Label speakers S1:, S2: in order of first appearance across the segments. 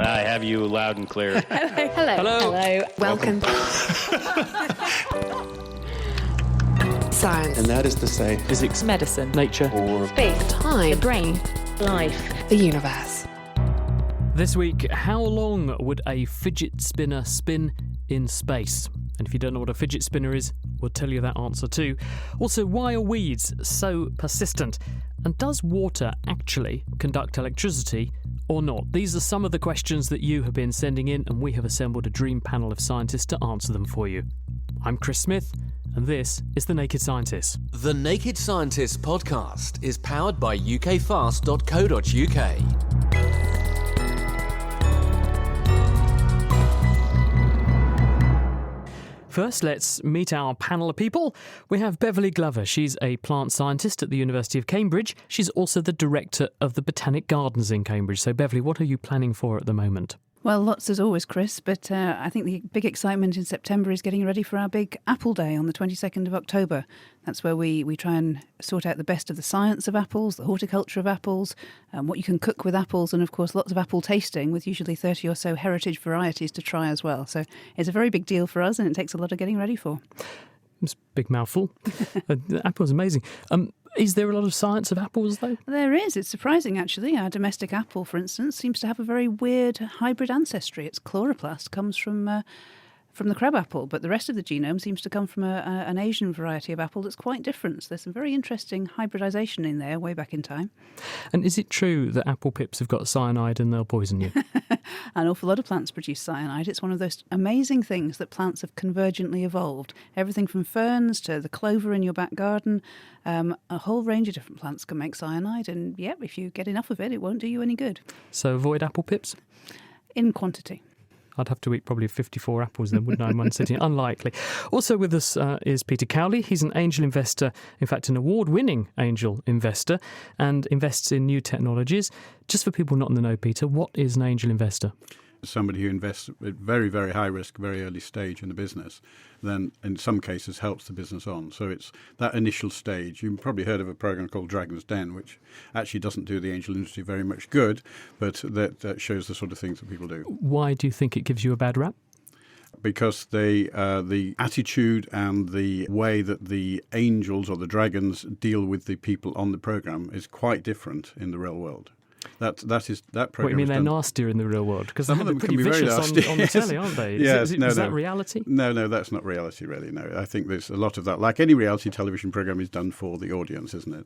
S1: I have you loud and clear.
S2: Hello. Welcome. Science.
S3: And that is to say,
S4: physics,
S5: medicine,
S4: nature,
S3: or
S5: space,
S2: Time.
S5: the brain,
S2: Life. The universe.
S4: This week, how long would a fidget spinner spin in space? And if you don't know what a fidget spinner is, we'll tell you that answer too. Also, why are weeds so persistent? And does water actually conduct electricity or not? These are some of the questions that you have been sending in, and we have assembled a dream panel of scientists to answer them for you. I'm Chris Smith, and this is The Naked Scientists.
S6: The Naked Scientists podcast is powered by ukfast.co.uk.
S4: First, let's meet our panel of people. We have Beverly Glover. She's a plant scientist at the University of Cambridge. She's also the director of the Botanic Gardens in Cambridge. So, Beverly, what are you planning for at the moment?
S7: Well, lots as always, Chris, but I think the big excitement in September is getting ready for our big Apple Day on the 22nd of October. That's where we try and sort out the best of the science of apples, the horticulture of apples, what you can cook with apples, and of course lots of apple tasting with usually 30 or so heritage varieties to try as well. So it's a very big deal for us and it takes a lot of getting ready for.
S4: It's a big mouthful. The apple's amazing. Is there a lot of science of apples, though?
S7: There is. It's surprising, actually. Our domestic apple, for instance, seems to have a very weird hybrid ancestry. Its chloroplast comes from the crab apple, but the rest of the genome seems to come from an Asian variety of apple that's quite different. So there's some very interesting hybridization in there way back in time.
S4: And is it true that apple pips have got cyanide and they'll poison you?
S7: An awful lot of plants produce cyanide. It's one of those amazing things that plants have convergently evolved. Everything from ferns to the clover in your back garden. A whole range of different plants can make cyanide, and if you get enough of it, it won't do you any good.
S4: So avoid apple pips?
S7: In quantity.
S4: I'd have to eat probably 54 apples then, wouldn't I, in one sitting? Unlikely. Also with us is Peter Cowley. He's an angel investor, in fact, an award-winning angel investor, and invests in new technologies. Just for people not in the know, Peter, what is an angel investor?
S8: Somebody who invests at very, very high risk, very early stage in the business, then in some cases helps the business on. So it's that initial stage. You've probably heard of a program called Dragon's Den, which actually doesn't do the angel industry very much good, but that shows the sort of things that people do.
S4: Why do you think it gives you a bad rap?
S8: Because the attitude and the way that the angels or the dragons deal with the people on the program is quite different in the real world. That program.
S4: What, you mean they're nastier in the real world? Because
S8: some of them
S4: pretty
S8: can be very
S4: vicious
S8: nasty
S4: on the telly, aren't they?
S8: Yes,
S4: is that reality?
S8: No, that's not reality, really. No, I think there's a lot of that. Like any reality television program is done for the audience, isn't it?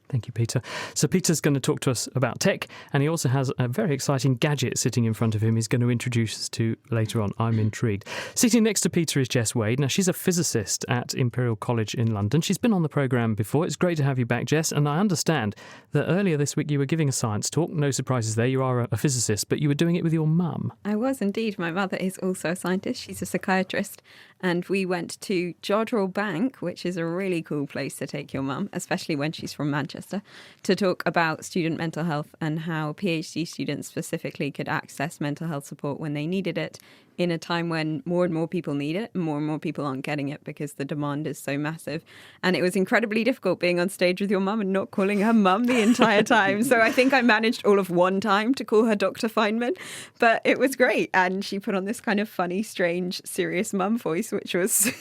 S4: Thank you, Peter. So Peter's going to talk to us about tech, and he also has a very exciting gadget sitting in front of him he's going to introduce us to later on. I'm intrigued. Sitting next to Peter is Jess Wade. Now, she's a physicist at Imperial College in London. She's been on the programme before. It's great to have you back, Jess, and I understand that earlier this week you were giving a science talk. No surprises there. You are a physicist, but you were doing it with your mum.
S9: I was indeed. My mother is also a scientist. She's a psychiatrist. And we went to Jodrell Bank, which is a really cool place to take your mum, especially when she's from Manchester, to talk about student mental health and how PhD students specifically could access mental health support when they needed it in a time when more and more people need it and more people aren't getting it because the demand is so massive. And it was incredibly difficult being on stage with your mum and not calling her mum the entire time. So I think I managed all of one time to call her Dr. Feynman, but it was great. And she put on this kind of funny, strange, serious mum voice, which was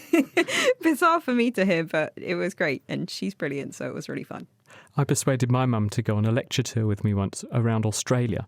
S9: bizarre for me to hear, but it was great. And she's brilliant, so it was really fun.
S4: I persuaded my mum to go on a lecture tour with me once around Australia.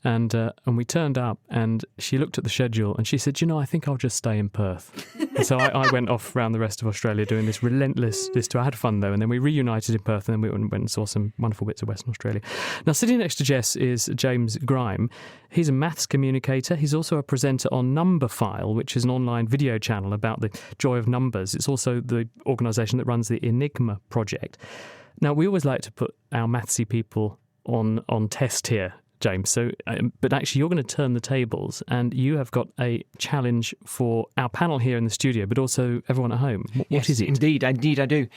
S4: And we turned up and she looked at the schedule and she said, I think I'll just stay in Perth. And so I went off around the rest of Australia doing this relentless tour. I had fun though, and then we reunited in Perth and then we went and saw some wonderful bits of Western Australia. Now, sitting next to Jess is James Grime. He's a maths communicator. He's also a presenter on Numberphile, which is an online video channel about the joy of numbers. It's also the organisation that runs the Enigma project. Now, we always like to put our mathsy people on test here, James. So, but actually, you're going to turn the tables, and you have got a challenge for our panel here in the studio, but also everyone at home. What is it?
S10: Indeed, I do.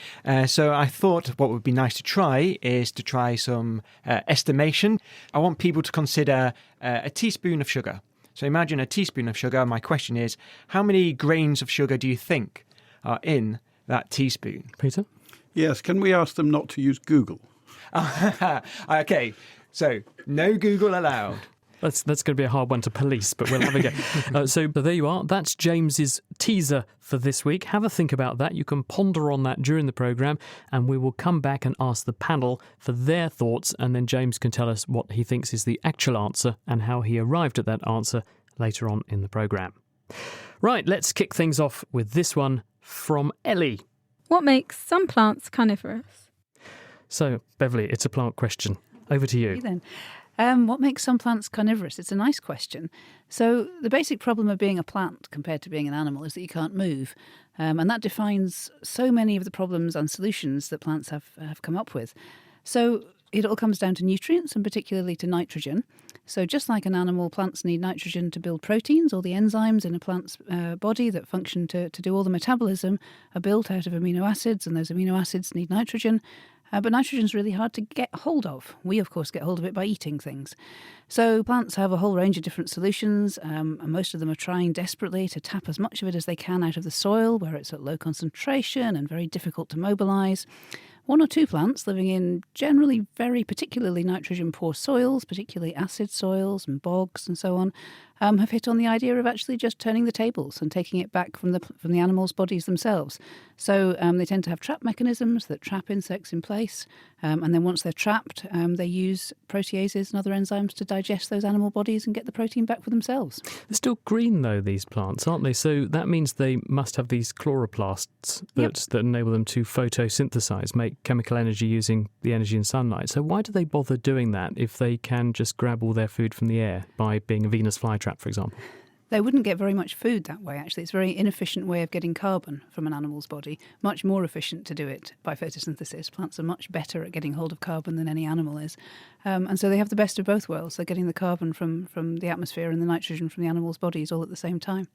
S10: So I thought what would be nice to try is to try some estimation. I want people to consider a teaspoon of sugar. So imagine a teaspoon of sugar. My question is, how many grains of sugar do you think are in that teaspoon?
S4: Peter?
S8: Yes, can we ask them not to use Google?
S10: Okay, so no Google allowed.
S4: That's going to be a hard one to police, but we'll have a go. So there you are. That's James's teaser for this week. Have a think about that. You can ponder on that during the programme, and we will come back and ask the panel for their thoughts, and then James can tell us what he thinks is the actual answer and how he arrived at that answer later on in the programme. Right, let's kick things off with this one from Ellie.
S1: What makes some plants carnivorous?
S4: So, Beverly, it's a plant question. Over to you.
S7: Then. What makes some plants carnivorous? It's a nice question. So the basic problem of being a plant compared to being an animal is that you can't move. And that defines so many of the problems and solutions that plants have come up with. So it all comes down to nutrients, and particularly to nitrogen. So just like an animal, plants need nitrogen to build proteins. All the enzymes in a plant's body that function to do all the metabolism are built out of amino acids, and those amino acids need nitrogen. But nitrogen is really hard to get hold of. We, of course, get hold of it by eating things. So plants have a whole range of different solutions, and most of them are trying desperately to tap as much of it as they can out of the soil, where it's at low concentration and very difficult to mobilise. One or two plants living in generally very particularly nitrogen-poor soils, particularly acid soils and bogs and so on, have hit on the idea of actually just turning the tables and taking it back from the animals' bodies themselves. So they tend to have trap mechanisms that trap insects in place, and then once they're trapped, they use proteases and other enzymes to digest those animal bodies and get the protein back for themselves.
S4: They're still green, though, these plants, aren't they? So that means they must have these chloroplasts that enable them to photosynthesize, make chemical energy using the energy in sunlight. So why do they bother doing that if they can just grab all their food from the air by being a Venus flytrap, for example?
S7: They wouldn't get very much food that way, actually. It's a very inefficient way of getting carbon from an animal's body. Much more efficient to do it by photosynthesis. Plants are much better at getting hold of carbon than any animal is. And so they have the best of both worlds. They're getting the carbon from the atmosphere and the nitrogen from the animals' bodies all at the same time.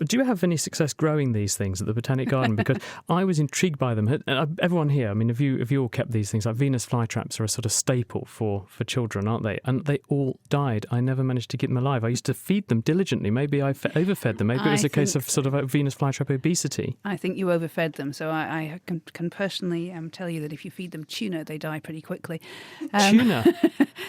S4: Do you have any success growing these things at the Botanic Garden? Because I was intrigued by them. Everyone here, I mean, have you all kept these things? Like Venus flytraps are a sort of staple for children, aren't they? And they all died. I never managed to keep them alive. I used to feed them diligently. Maybe I overfed them. Maybe it was a case of sort of Venus flytrap obesity. I think you overfed them. So I can personally tell you that if you feed them tuna, they die pretty quickly. Tuna?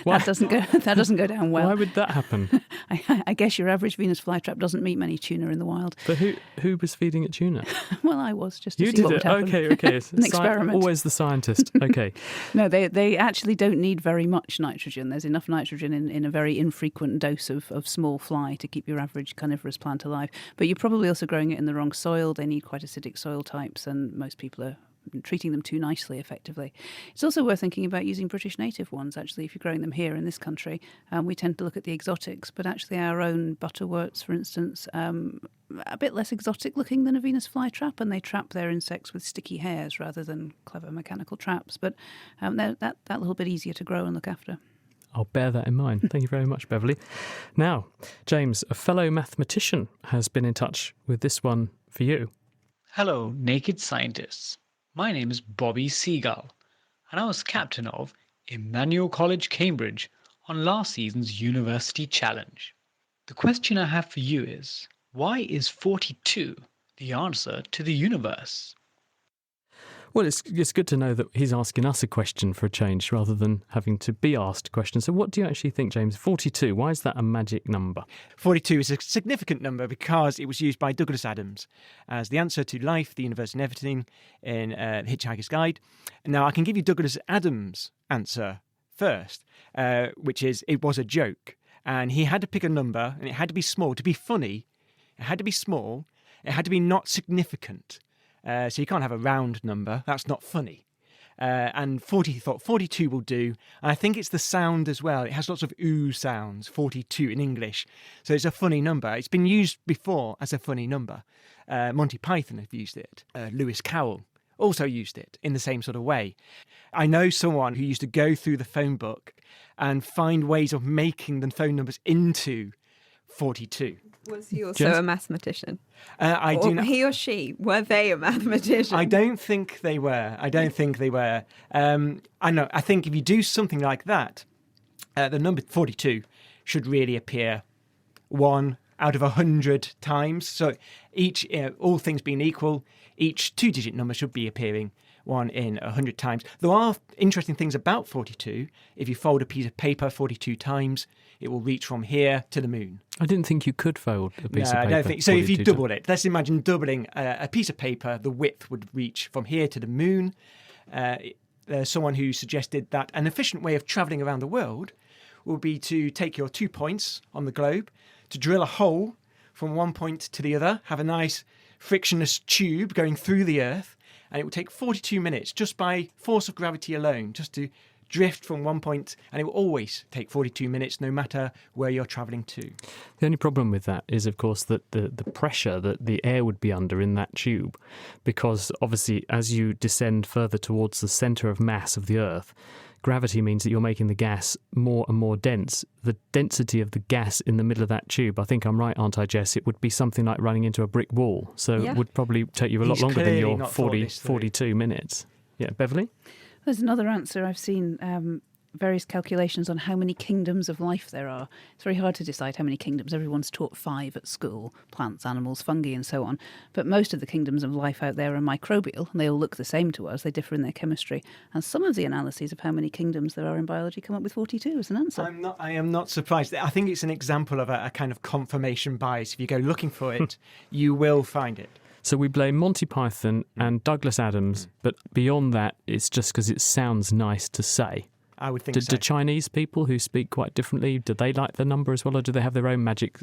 S7: That doesn't go down well.
S4: Why would that happen?
S7: I guess your average Venus flytrap doesn't meet many tuna in the wild.
S4: But who was feeding it tuna?
S7: Well, I was, just to
S4: you
S7: see
S4: did
S7: what
S4: it.
S7: would happen.
S4: Okay.
S7: An experiment.
S4: Always the scientist. Okay.
S7: No, they actually don't need very much nitrogen. There's enough nitrogen in a very infrequent dose of small fly to keep your average carnivorous plant alive. But you're probably also growing it in the wrong soil. They need quite acidic soil types, and most people are treating them too nicely, effectively. It's also worth thinking about using British native ones, actually, if you're growing them here in this country. We tend to look at the exotics, but actually our own butterworts, for instance, a bit less exotic looking than a Venus flytrap, and they trap their insects with sticky hairs rather than clever mechanical traps. But they're that little bit easier to grow and look after.
S4: I'll bear that in mind. Thank you very much, Beverly. Now, James, a fellow mathematician, has been in touch with this one for you.
S3: Hello, naked scientists. My name is Bobby Seagull, and I was captain of Emmanuel College, Cambridge, on last season's University Challenge. The question I have for you is, why is 42 the answer to the universe?
S4: Well, it's good to know that he's asking us a question for a change rather than having to be asked a question. So what do you actually think, James? 42, why is that a magic number?
S10: 42 is a significant number because it was used by Douglas Adams as the answer to life, the universe and everything in The Hitchhiker's Guide. Now, I can give you Douglas Adams' answer first, which is it was a joke. And he had to pick a number, and it had to be small. To be funny, it had to be small. It had to be not significant. So you can't have a round number. That's not funny. And 40 thought 42 will do. And I think it's the sound as well. It has lots of ooh sounds, 42 in English. So it's a funny number. It's been used before as a funny number. Monty Python have used it. Lewis Carroll also used it in the same sort of way. I know someone who used to go through the phone book and find ways of making the phone numbers into 42.
S9: Was he also a mathematician?
S10: I do not.
S9: He or she, were they a mathematician?
S10: I don't think they were. I know. I think if you do something like that, the number 42 should really appear 1 out of 100 times. So each, all things being equal, each two-digit number should be appearing one in 100 times. There are interesting things about 42. If you fold a piece of paper 42 times, it will reach from here to the moon.
S4: I didn't think you could fold a piece of paper.
S10: I don't think so. If you
S4: 42
S10: double it, let's imagine doubling a piece of paper, the width would reach from here to the moon. There's someone who suggested that an efficient way of travelling around the world will be to take your 2 points on the globe, to drill a hole from one point to the other, have a nice frictionless tube going through the Earth, and it will take 42 minutes just by force of gravity alone, just to drift from one point, and it will always take 42 minutes no matter where you're travelling to.
S4: The only problem with that is, of course, that the pressure that the air would be under in that tube, because obviously as you descend further towards the centre of mass of the Earth, gravity means that you're making the gas more and more dense. The density of the gas in the middle of that tube, I think I'm right, aren't I, Jess? It would be something like running into a brick wall. So it would probably take you a lot longer than your 42 minutes. Yeah, Beverly?
S7: There's another answer. I've seen various calculations on how many kingdoms of life there are. It's very hard to decide how many kingdoms. Everyone's taught 5 at school: plants, animals, fungi, and so on. But most of the kingdoms of life out there are microbial, and they all look the same to us. They differ in their chemistry. And some of the analyses of how many kingdoms there are in biology come up with 42 as an answer.
S10: I am not surprised. I think it's an example of a kind of confirmation bias. If you go looking for it, you will find it.
S4: So we blame Monty Python and Douglas Adams, but beyond that, it's just because it sounds nice to say.
S10: I would think so.
S4: Do Chinese people who speak quite differently, do they like the number as well, or do they have their own magic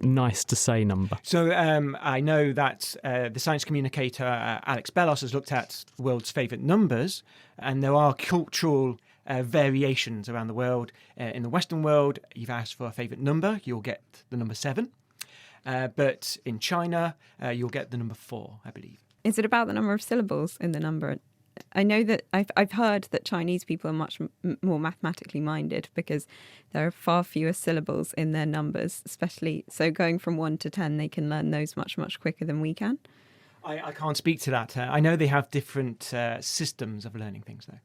S4: nice to say number?
S10: So I know that the science communicator Alex Bellos has looked at the world's favourite numbers, and there are cultural variations around the world. In the Western world, you've asked for a favourite number, you'll get the number 7. But in China, you'll get the number 4, I believe.
S9: Is it about the number of syllables in the number? I know that I've heard that Chinese people are much more mathematically minded because there are far fewer syllables in their numbers, especially so going from 1 to 10, they can learn those much, much quicker than we can.
S10: I can't speak to that. I know they have different systems of learning things, though.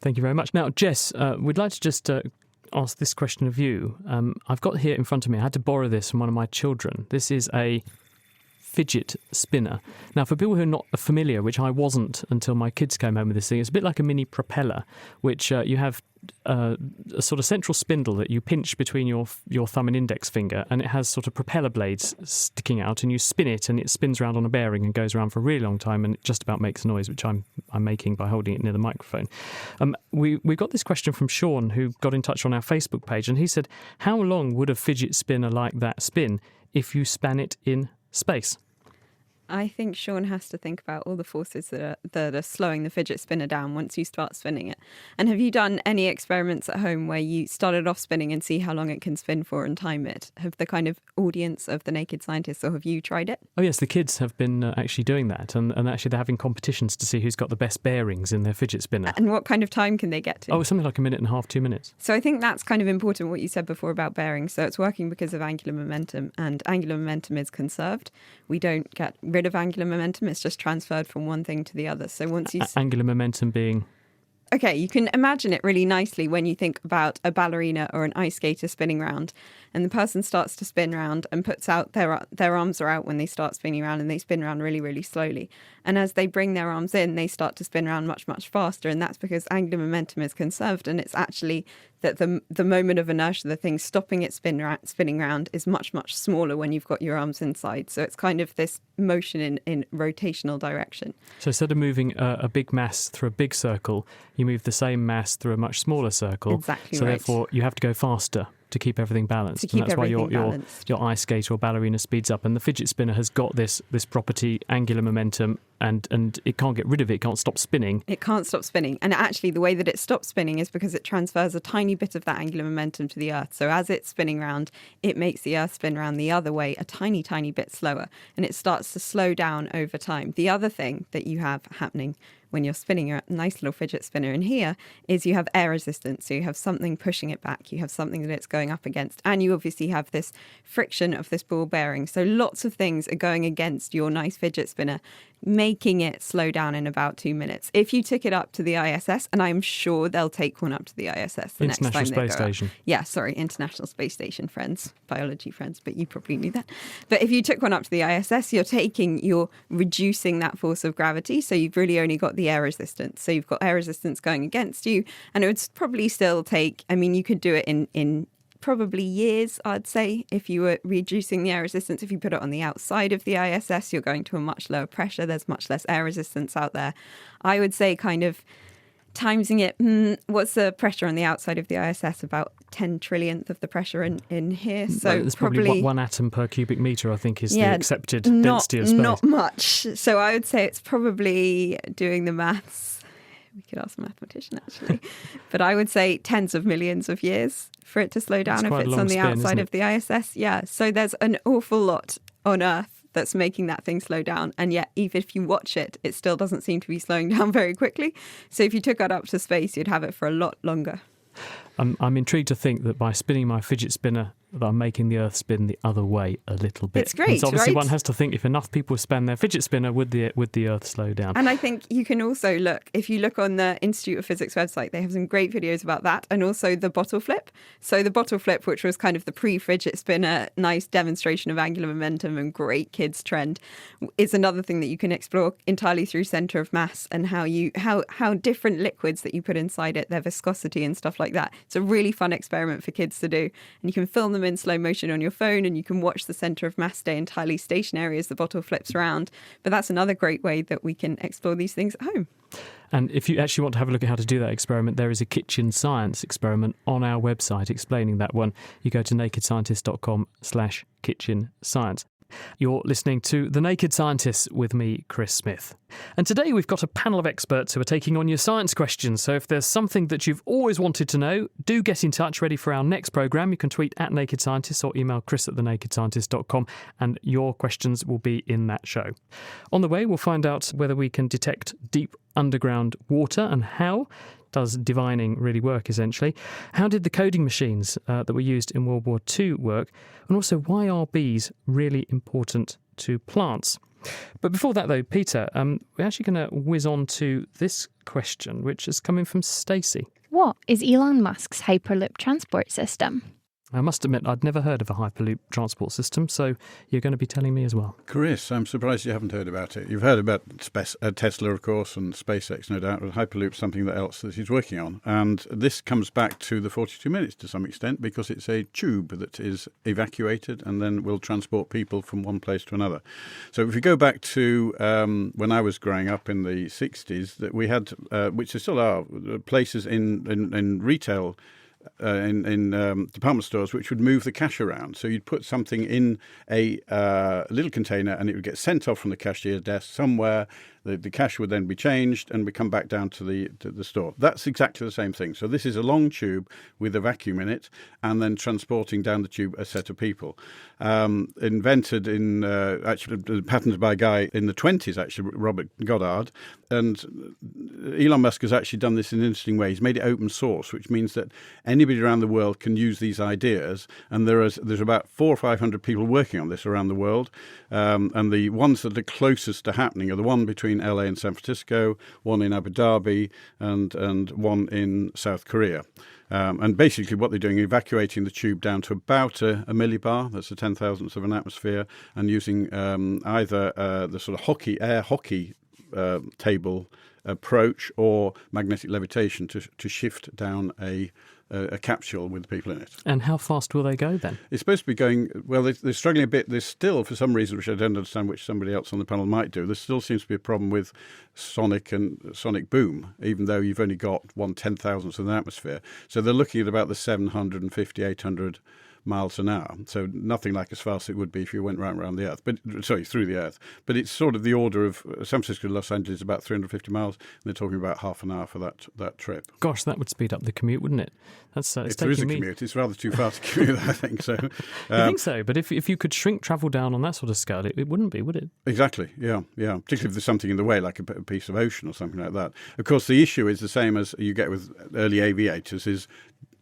S4: Thank you very much. Now, Jess, we'd like to just ask this question of you. I've got here in front of me, I had to borrow this from one of my children. This is a fidget spinner. Now, for people who are not familiar, which I wasn't until my kids came home with this thing, it's a bit like a mini propeller, which you have a sort of central spindle that you pinch between your thumb and index finger, and it has sort of propeller blades sticking out, and you spin it, and it spins around on a bearing and goes around for a really long time, and it just about makes a noise, which I'm making by holding it near the microphone. We got this question from Sean, who got in touch on our Facebook page, and he said, how long would a fidget spinner like that spin if you span it in space?
S9: I think Sean has to think about all the forces that are slowing the fidget spinner down once you start spinning it. And have you done any experiments at home where you started off spinning and see how long it can spin for and time it? Have the kind of audience of the Naked Scientists, or have you tried it?
S4: Oh yes, the kids have been actually doing that, and actually they're having competitions to see who's got the best bearings in their fidget spinner.
S9: And what kind of time can they get to?
S4: Oh, something like 1.5 minutes, 2 minutes.
S9: So I think that's kind of important what you said before about bearings. So it's working because of angular momentum, and angular momentum is conserved. We don't get rid of angular momentum, it's just transferred from one thing to the other. So once you
S4: angular momentum being,
S9: okay, you can imagine it really nicely when you think about a ballerina or an ice skater spinning round, and the person starts to spin round and puts out their arms are out when they start spinning around, and they spin around really, really slowly. And as they bring their arms in, they start to spin around much, much faster, and that's because angular momentum is conserved, and it's actually that the moment of inertia, the thing stopping it spinning round, is much, much smaller when you've got your arms inside. So it's kind of this motion in rotational direction.
S4: So instead of moving a big mass through a big circle, you move the same mass through a much smaller circle.
S9: Exactly.
S4: So
S9: right.
S4: Therefore, you have to go faster to keep everything balanced.
S9: To keep
S4: and that's why
S9: balanced.
S4: your ice skater or ballerina speeds up. And the fidget spinner has got this property, angular momentum, and it can't get rid of it. It can't stop spinning.
S9: It can't stop spinning. And actually, the way that it stops spinning is because it transfers a tiny bit of that angular momentum to the Earth. So as it's spinning round, it makes the Earth spin round the other way a tiny, tiny bit slower. And it starts to slow down over time. The other thing that you have happening when you're spinning your nice little fidget spinner in here is you have air resistance. So you have something pushing it back. You have something that it's going up against. And you obviously have this friction of this ball bearing. So lots of things are going against your nice fidget spinner, making it slow down in about 2 minutes. If you took it up to the ISS, and I'm sure they'll take one up to the ISS the next time they go
S4: International Space Station.
S9: Yeah, sorry, International Space Station, friends, biology friends, but you probably knew that. But if you took one up to the ISS, you're reducing that force of gravity, so you've really only got got the air resistance. So you've got air resistance going against you, and it would probably still take, I mean, you could do it in probably years, I'd say, if you were reducing the air resistance. If you put it on the outside of the ISS, you're going to a much lower pressure. There's much less air resistance out there. I would say kind of timesing it, what's the pressure on the outside of the ISS? About 10 trillionth of the pressure in here. So
S4: it's probably 1 atom per cubic metre, I think, is the accepted density of space.
S9: Not much. So I would say it's probably, doing the maths, we could ask a mathematician actually, but I would say tens of millions of years for it to slow down if it's on the outside of the ISS. Yeah, so there's an awful lot on Earth that's making that thing slow down. And yet, even if you watch it, it still doesn't seem to be slowing down very quickly. So if you took it up to space, you'd have it for a lot longer.
S4: I'm intrigued to think that by spinning my fidget spinner, that I'm making the Earth spin the other way a little bit.
S9: It's great,
S4: so obviously
S9: right?
S4: one has to think if enough people spin their fidget spinner, would the Earth slow down?
S9: And I think you can also look, if you look on the Institute of Physics website, they have some great videos about that, and also the bottle flip. So the bottle flip, which was kind of the pre-fidget spinner, nice demonstration of angular momentum and great kids trend, is another thing that you can explore entirely through centre of mass and how different liquids that you put inside it, their viscosity and stuff like that. It's a really fun experiment for kids to do. And you can film them in slow motion on your phone, and you can watch the centre of mass stay entirely stationary as the bottle flips around. But that's another great way that we can explore these things at home.
S4: And if you actually want to have a look at how to do that experiment, there is a kitchen science experiment on our website explaining that one. You go to nakedscientist.com/kitchen science. You're listening to The Naked Scientists with me, Chris Smith. And today we've got a panel of experts who are taking on your science questions. So if there's something that you've always wanted to know, do get in touch ready for our next programme. You can tweet at Naked Scientists or email chris@thenakedscientist.com and your questions will be in that show. On the way, we'll find out whether we can detect deep underground water and how. Does divining really work, essentially? How did the coding machines that were used in World War II work? And also, why are bees really important to plants? But before that, though, Peter, we're actually going to whiz on to this question, which is coming from Stacey.
S5: What is Elon Musk's Hyperloop transport system?
S4: I must admit, I'd never heard of a Hyperloop transport system, so you're going to be telling me as well.
S8: Chris, I'm surprised you haven't heard about it. You've heard about Tesla, of course, and SpaceX, no doubt, but Hyperloop's something else that he's working on. And this comes back to the 42 minutes to some extent, because it's a tube that is evacuated and then will transport people from one place to another. So if we go back to when I was growing up in the 60s, that we had, which there still are, places in retail in department stores which would move the cash around. So you'd put something in a little container and it would get sent off from the cashier's desk somewhere. The cash would then be changed and would come back down to the store. That's exactly the same thing. So this is a long tube with a vacuum in it and then transporting down the tube a set of people. Invented in, actually patented by a guy in the 20s, actually, Robert Goddard. And Elon Musk has actually done this in an interesting way. He's made it open source, which means that anybody around the world can use these ideas. And there's about 400 or 500 people working on this around the world. And the ones that are closest to happening are the one between LA and San Francisco, one in Abu Dhabi, and one in South Korea. And basically what they're doing is evacuating the tube down to about a millibar, that's a 10,000th of an atmosphere, and using either the sort of air hockey table approach or magnetic levitation to shift down a capsule with people in it.
S4: And how fast will they go then? It's
S8: supposed to be going, well, they're struggling a bit. There's still, for some reason, which I don't understand, which somebody else on the panel might do, there still seems to be a problem with sonic boom, even though you've only got 1/10,000th of the atmosphere. So they're looking at about the 750, 800 miles an hour. So nothing like as fast as it would be if you went around the Earth, through the Earth. But it's sort of the order of San Francisco to Los Angeles, about 350 miles, and they're talking about half an hour for that trip.
S4: Gosh, that would speed up the commute, wouldn't it?
S8: If there is a commute, it's rather too far to commute, I think. So,
S4: I think so, but if you could shrink travel down on that sort of scale, it wouldn't be, would it?
S8: Exactly, yeah. Particularly if there's something in the way, like a piece of ocean or something like that. Of course, the issue is the same as you get with early aviators, is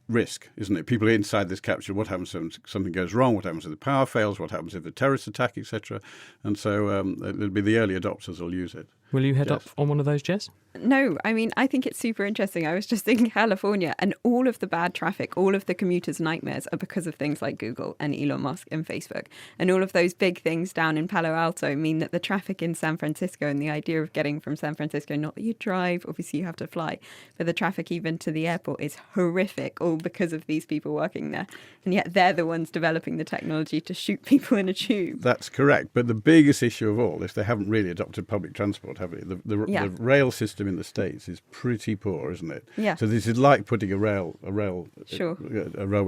S8: risk, isn't it? People inside this capsule, what happens if something goes wrong? What happens if the power fails? What happens if a terrorist attack, etc.? And so it'll be the early adopters will use it.
S4: Will you head
S8: Yes.
S4: up on one of those, Jess?
S9: No, I mean, I think it's super interesting. I was just in California, and all of the bad traffic, all of the commuters' nightmares are because of things like Google and Elon Musk and Facebook. And all of those big things down in Palo Alto mean that the traffic in San Francisco, and the idea of getting from San Francisco, not that you drive, obviously you have to fly, but the traffic even to the airport is horrific, all because of these people working there. And yet they're the ones developing the technology to shoot people in a tube.
S8: That's correct. But the biggest issue of all is they haven't really adopted public transport, have they? The rail system in the States is pretty poor, isn't it?
S9: Yeah.
S8: So this is like putting a railway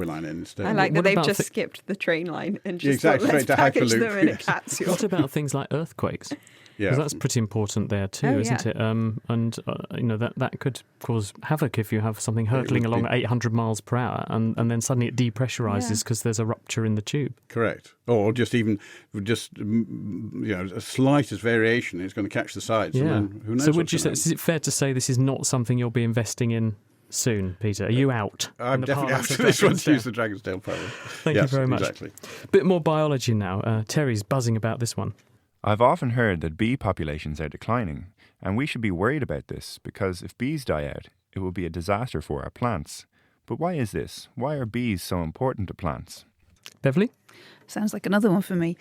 S8: line in instead.
S9: I like that
S4: What
S9: they've
S4: about
S9: just skipped the train line and just
S8: exactly,
S9: thought, let's
S8: straight to
S9: package
S8: Hyperloop,
S9: them in a
S8: yes.
S9: capsule.
S4: What about things like earthquakes?
S8: Yeah.
S4: Because that's pretty important there too,
S9: Oh,
S4: isn't
S9: yeah.
S4: it? That could cause havoc if you have something hurtling
S8: would
S4: along
S8: be.
S4: at 800 miles per hour and then suddenly it depressurizes because there's a rupture in the tube.
S8: Correct. Or a slightest variation is going to catch the sides. And then who knows?
S4: So would
S8: what's
S4: you say,
S8: gonna
S4: is it fair to say this is not something you'll be investing in soon, Peter? Are you out?
S8: I'm
S4: in the
S8: definitely
S4: parlance
S8: after
S4: of
S8: this one
S4: Dragon's
S8: to
S4: Den?
S8: use the Dragon's Tail program.
S4: Thank you very much.
S8: Exactly.
S4: Bit more biology now. Terry's buzzing about this one.
S11: I've often heard that bee populations are declining, and we should be worried about this because if bees die out, it will be a disaster for our plants. But why is this? Why are bees so important to plants?
S4: Beverly?
S7: Sounds like another one for me.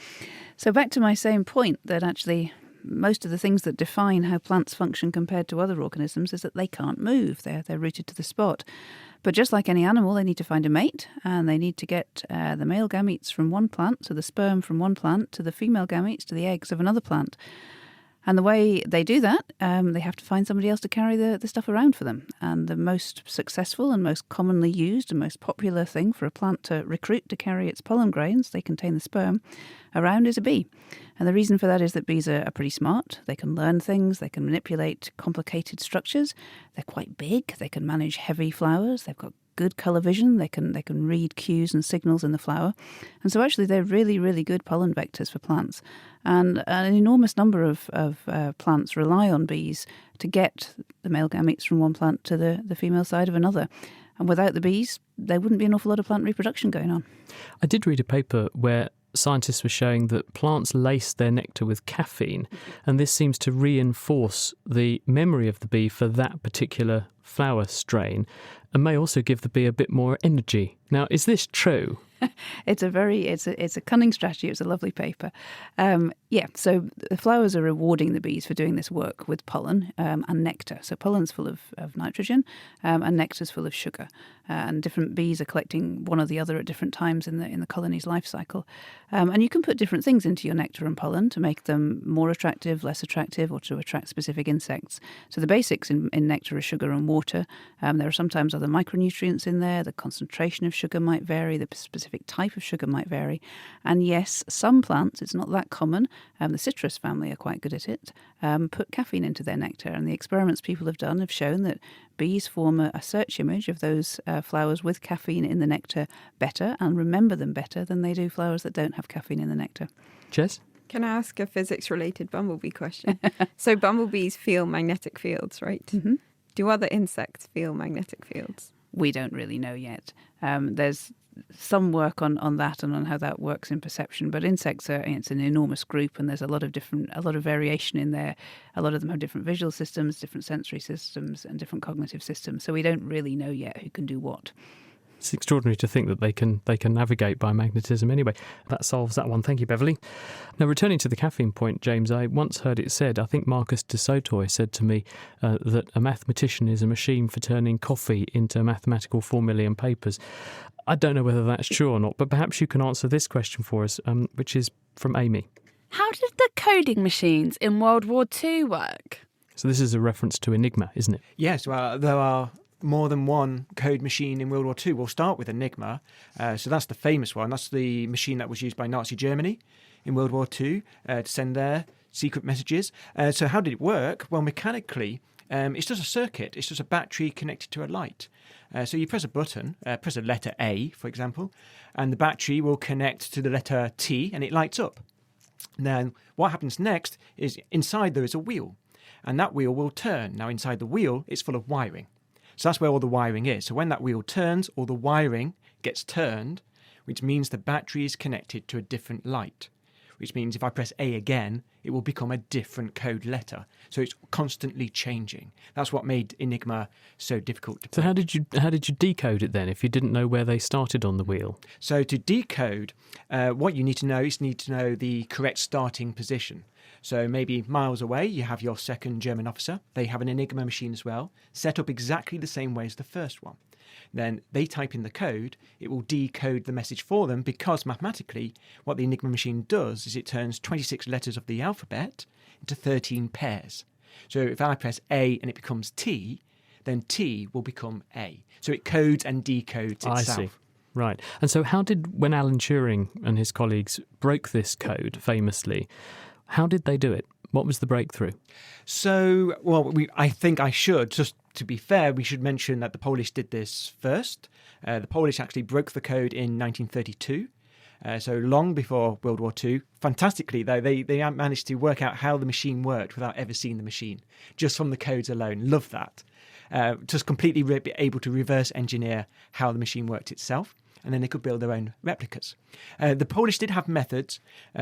S7: So back to my same point that actually most of the things that define how plants function compared to other organisms is that they can't move. They're rooted to the spot. But just like any animal, they need to find a mate, and they need to get the male gametes from one plant, so the sperm from one plant, to the female gametes, to the eggs of another plant. And the way they do that, they have to find somebody else to carry the stuff around for them. And the most successful and most commonly used and most popular thing for a plant to recruit to carry its pollen grains, they contain the sperm, around is a bee. And the reason for that is that bees are pretty smart. They can learn things. They can manipulate complicated structures. They're quite big. They can manage heavy flowers. They've got good colour vision. They can read cues and signals in the flower. And so actually they're really, really good pollen vectors for plants. And an enormous number of plants rely on bees to get the male gametes from one plant to the female side of another. And without the bees, there wouldn't be an awful lot of plant reproduction going on.
S4: I did read a paper where scientists were showing that plants lace their nectar with caffeine, and this seems to reinforce the memory of the bee for that particular flower strain and may also give the bee a bit more energy. Now, is this true?
S7: It's a cunning strategy. It's a lovely paper. So the flowers are rewarding the bees for doing this work with pollen and nectar. So pollen's full of nitrogen and nectar's full of sugar. And different bees are collecting one or the other at different times in the colony's life cycle. And you can put different things into your nectar and pollen to make them more attractive, less attractive, or to attract specific insects. So the basics in nectar are sugar and water. There are sometimes other micronutrients in there. The concentration of sugar might vary. The specific type of sugar might vary. And yes, some plants, it's not that common, the citrus family are quite good at it, put caffeine into their nectar. And the experiments people have done have shown that bees form a search image of those flowers with caffeine in the nectar better and remember them better than they do flowers that don't have caffeine in the nectar.
S4: Jess?
S9: Can I ask a physics-related bumblebee question? So bumblebees feel magnetic fields, right?
S7: Mm-hmm.
S9: Do other insects feel magnetic fields?
S7: We don't really know yet. There's some work on that and on how that works in perception, but insects it's an enormous group, and there's a lot of variation in there. A lot of them have different visual systems, different sensory systems, and different cognitive systems. So we don't really know yet who can do what.
S4: It's extraordinary to think that they can navigate by magnetism anyway. That solves that one. Thank you, Beverly. Now, returning to the caffeine point, James, I once heard it said, I think Marcus de Sotoy said to me that a mathematician is a machine for turning coffee into mathematical formulae and papers. I don't know whether that's true or not, but perhaps you can answer this question for us, which is from Amy.
S12: How did the coding machines in World War II work?
S4: So this is a reference to Enigma, isn't it?
S10: Yes, well, there are more than one code machine in World War II. We'll start with Enigma. So that's the famous one. That's the machine that was used by Nazi Germany in World War II to send their secret messages. So how did it work? Well, mechanically, it's just a circuit. It's just a battery connected to a light. So you press a button, press a letter A, for example, and the battery will connect to the letter T and it lights up. Then what happens next is inside there is a wheel, and that wheel will turn. Now inside the wheel, it's full of wiring. So that's where all the wiring is. So when that wheel turns, all the wiring gets turned, which means the battery is connected to a different light, which means if I press A again, it will become a different code letter. So it's constantly changing. That's what made Enigma so difficult to
S4: So
S10: break.
S4: how did you decode it then if you didn't know where they started on the wheel?
S10: So to decode, what you need to know is the correct starting position. So maybe miles away, you have your second German officer. They have an Enigma machine as well, set up exactly the same way as the first one. Then they type in the code, it will decode the message for them because mathematically what the Enigma machine does is it turns 26 letters of the alphabet into 13 pairs. So if I press A and it becomes T, then T will become A. So it codes and decodes itself.
S4: I see. Right. And so when Alan Turing and his colleagues broke this code famously, how did they do it? What was the breakthrough?
S10: So, I think I should, just to be fair, we should mention that the Polish did this first. The Polish actually broke the code in 1932, so long before World War II. Fantastically, though, they managed to work out how the machine worked without ever seeing the machine, just from the codes alone. Love that. Just completely able to reverse engineer how the machine worked itself. And then they could build their own replicas. The Polish did have methods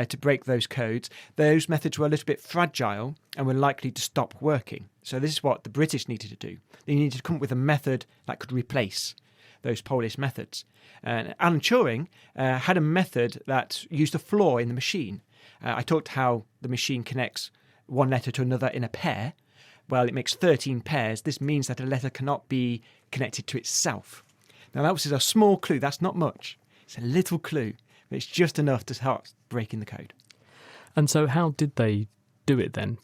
S10: to break those codes. Those methods were a little bit fragile and were likely to stop working. So this is what the British needed to do. They needed to come up with a method that could replace those Polish methods. And Alan Turing had a method that used a flaw in the machine. I talked how the machine connects one letter to another in a pair. Well, it makes 13 pairs. This means that a letter cannot be connected to itself. Now, that was a small clue. That's not much. It's a little clue, but it's just enough to start breaking the code.
S4: And so how did they do it then?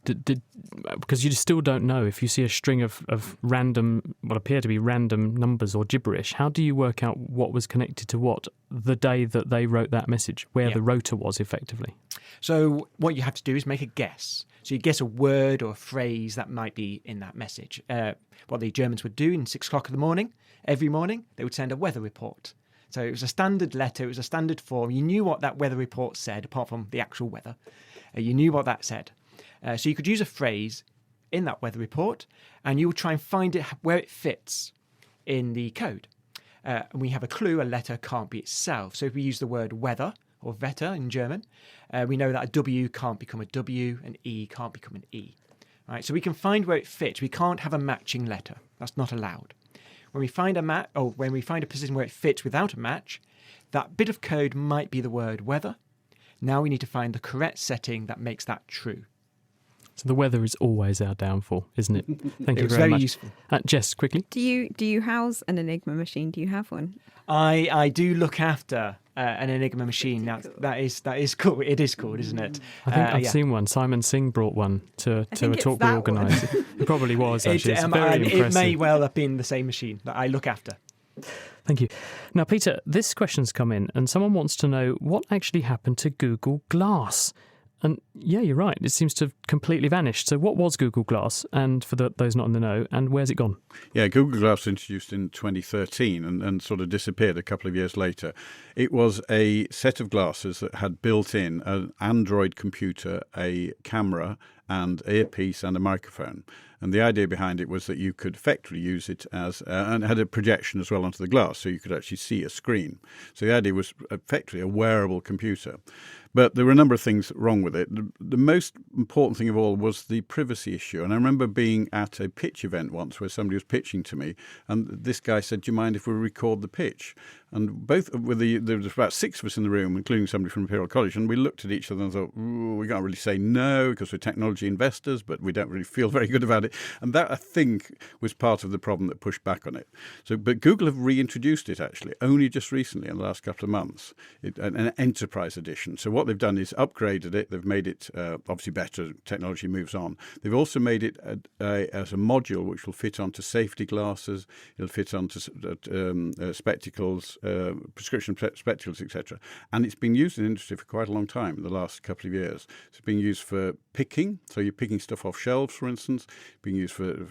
S4: Because you still don't know if you see a string of random, what appear to be random numbers or gibberish, how do you work out what was connected to what the day that they wrote that message, where the rotor was effectively?
S10: So what you have to do is make a guess. So you guess a word or a phrase that might be in that message. What the Germans would do in 6 o'clock in the morning, every morning, they would send a weather report. So it was a standard letter, it was a standard form. You knew what that weather report said, apart from the actual weather. You knew what that said. So you could use a phrase in that weather report, and you would try and find it where it fits in the code. And we have a clue, a letter can't be itself. So if we use the word weather, or Wetter in German, we know that a W can't become a W, an E can't become an E. Right? So we can find where it fits. We can't have a matching letter. That's not allowed. When we find a position where it fits without a match, that bit of code might be the word weather. Now we need to find the correct setting that makes that true.
S4: So the weather is always our downfall, isn't it? Thank you very
S10: very
S4: much.
S10: Useful.
S4: Jess, quickly.
S9: Do you house an Enigma machine? Do you have one?
S10: I do look after an Enigma machine. That is cool. It is cool, isn't it?
S4: I think I've seen one. Simon Singh brought one to a talk we organised. It probably was, actually. It's very impressive.
S10: It may well have been the same machine that I look after.
S4: Thank you. Now, Peter, this question's come in and someone wants to know what actually happened to Google Glass. And yeah, you're right. It seems to have completely vanished. So what was Google Glass? And for those not in the know, and where's it gone?
S8: Yeah, Google Glass was introduced in 2013 and sort of disappeared a couple of years later. It was a set of glasses that had built in an Android computer, a camera, and earpiece and a microphone. And the idea behind it was that you could effectively use it as, and it had a projection as well onto the glass, so you could actually see a screen. So the idea was effectively a wearable computer. But there were a number of things wrong with it. The most important thing of all was the privacy issue. And I remember being at a pitch event once where somebody was pitching to me, and this guy said, "Do you mind if we record the pitch?" And there was about 6 of us in the room, including somebody from Imperial College, and we looked at each other and thought, we can't really say no because we're technology investors, but we don't really feel very good about it. And that, I think, was part of the problem that pushed back on it. But Google have reintroduced it, actually, only just recently in the last couple of months, an enterprise edition. So what they've done is upgraded it. They've made it obviously better. Technology moves on. They've also made it as a module which will fit onto safety glasses. It'll fit onto spectacles, prescription spectacles, etc. And it's been used in industry for quite a long time, in the last couple of years. It's been used for picking, so you're picking stuff off shelves, for instance. It's being used in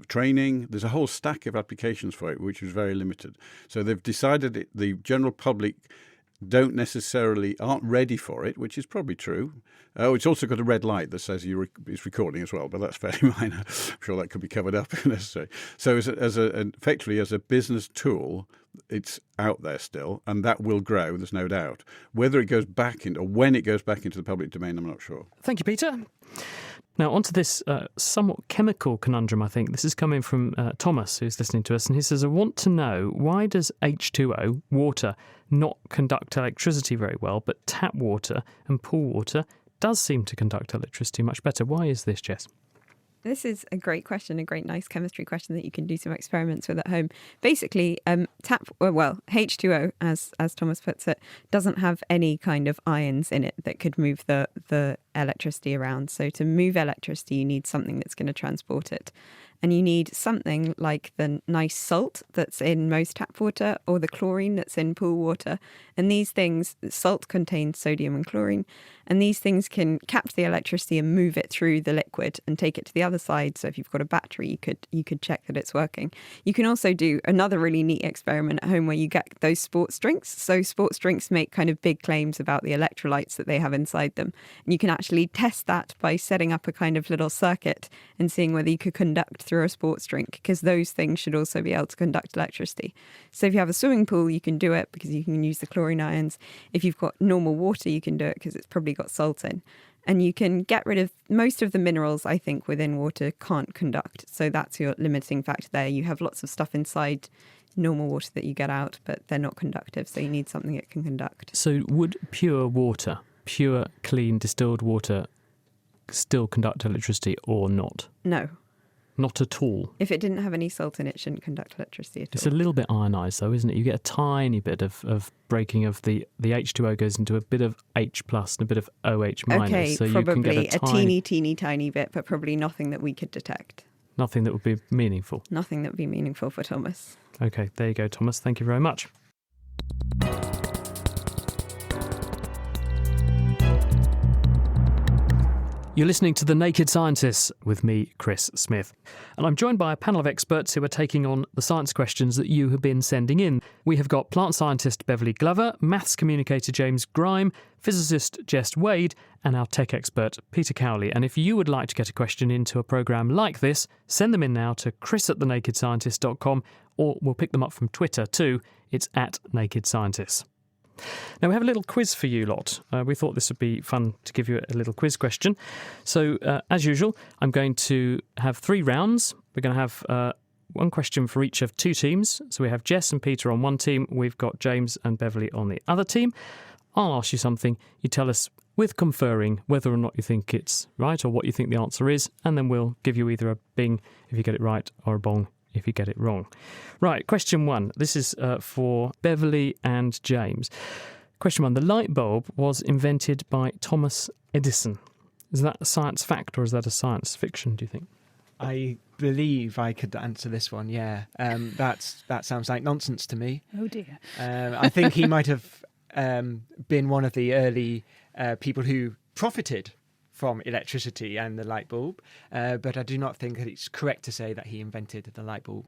S8: training. There's a whole stack of applications for it, which is very limited. So they've decided the general public aren't ready for it, which is probably true. Oh, it's also got a red light that says it's recording as well, but that's fairly minor. I'm sure that could be covered up if necessary. So effectively as a business tool, it's out there still, and that will grow, there's no doubt. Whether it goes back or when it goes back into the public domain, I'm not sure.
S4: Thank you, Peter. Now, onto this somewhat chemical conundrum, I think. This is coming from Thomas, who's listening to us, and he says, I want to know, why does H2O, water, not conduct electricity very well, but tap water and pool water does seem to conduct electricity much better? Why is this, Jess?
S9: This is a great question, a great nice chemistry question that you can do some experiments with at home. Basically, H2O, as Thomas puts it, doesn't have any kind of ions in it that could move the electricity around. So to move electricity, you need something that's going to transport it. And you need something like the nice salt that's in most tap water or the chlorine that's in pool water. And these things, salt contains sodium and chlorine, and these things can capture the electricity and move it through the liquid and take it to the other side. So if you've got a battery, you could check that it's working. You can also do another really neat experiment at home where you get those sports drinks. So sports drinks make kind of big claims about the electrolytes that they have inside them. And you can actually test that by setting up a kind of little circuit and seeing whether you could conduct through a sports drink, because those things should also be able to conduct electricity. So if you have a swimming pool, you can do it because you can use the chlorine ions. If you've got normal water, you can do it because it's probably got salt in. And you can get rid of most of the minerals, I think, within water can't conduct. So that's your limiting factor there. You have lots of stuff inside normal water that you get out, but they're not conductive. So you need something that can conduct.
S4: So would pure water, pure, clean, distilled water still conduct electricity or not?
S9: No.
S4: Not at all.
S9: If it didn't have any salt in it, it shouldn't conduct electricity at all.
S4: It's a little bit ionised though, isn't it? You get a tiny bit of breaking of the H2O goes into a bit of H plus and a bit of OH minus.
S9: Okay,
S4: so
S9: probably
S4: you can get
S9: teeny tiny bit, but probably nothing that we could detect.
S4: Nothing that would be meaningful.
S9: Nothing that would be meaningful for Thomas.
S4: Okay, there you go, Thomas. Thank you very much. You're listening to The Naked Scientists with me, Chris Smith. And I'm joined by a panel of experts who are taking on the science questions that you have been sending in. We have got plant scientist Beverly Glover, maths communicator James Grime, physicist Jess Wade, and our tech expert Peter Cowley. And if you would like to get a question into a programme like this, send them in now to chris@thenakedscientist.com, or we'll pick them up from Twitter too. It's @NakedScientists. Now, we have a little quiz for you lot. We thought this would be fun to give you a little quiz question. So, as usual, I'm going to have 3 rounds. We're going to have one question for each of 2 teams. So we have Jess and Peter on one team. We've got James and Beverly on the other team. I'll ask you something. You tell us, with conferring, whether or not you think it's right or what you think the answer is. And then we'll give you either a bing if you get it right or a bong if you get it wrong. Right, question 1. This is for Beverly and James. Question 1. The light bulb was invented by Thomas Edison. Is that a science fact or is that a science fiction, do you think?
S10: I believe I could answer this one, yeah. That sounds like nonsense to me.
S7: Oh dear.
S10: I think he might have been one of the early people who profited from electricity and the light bulb, but I do not think that it's correct to say that he invented the light bulb.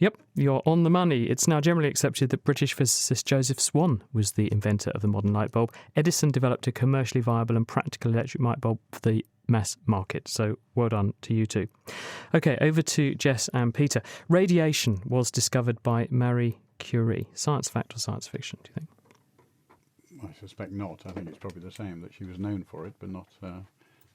S4: Yep, you're on the money. It's now generally accepted that British physicist Joseph Swan was the inventor of the modern light bulb. Edison developed a commercially viable and practical electric light bulb for the mass market. So well done to you two. Okay, over to Jess and Peter. Radiation was discovered by Marie Curie. Science fact or science fiction, do you think?
S8: I suspect not. I think it's probably the same, that she was known for it, but not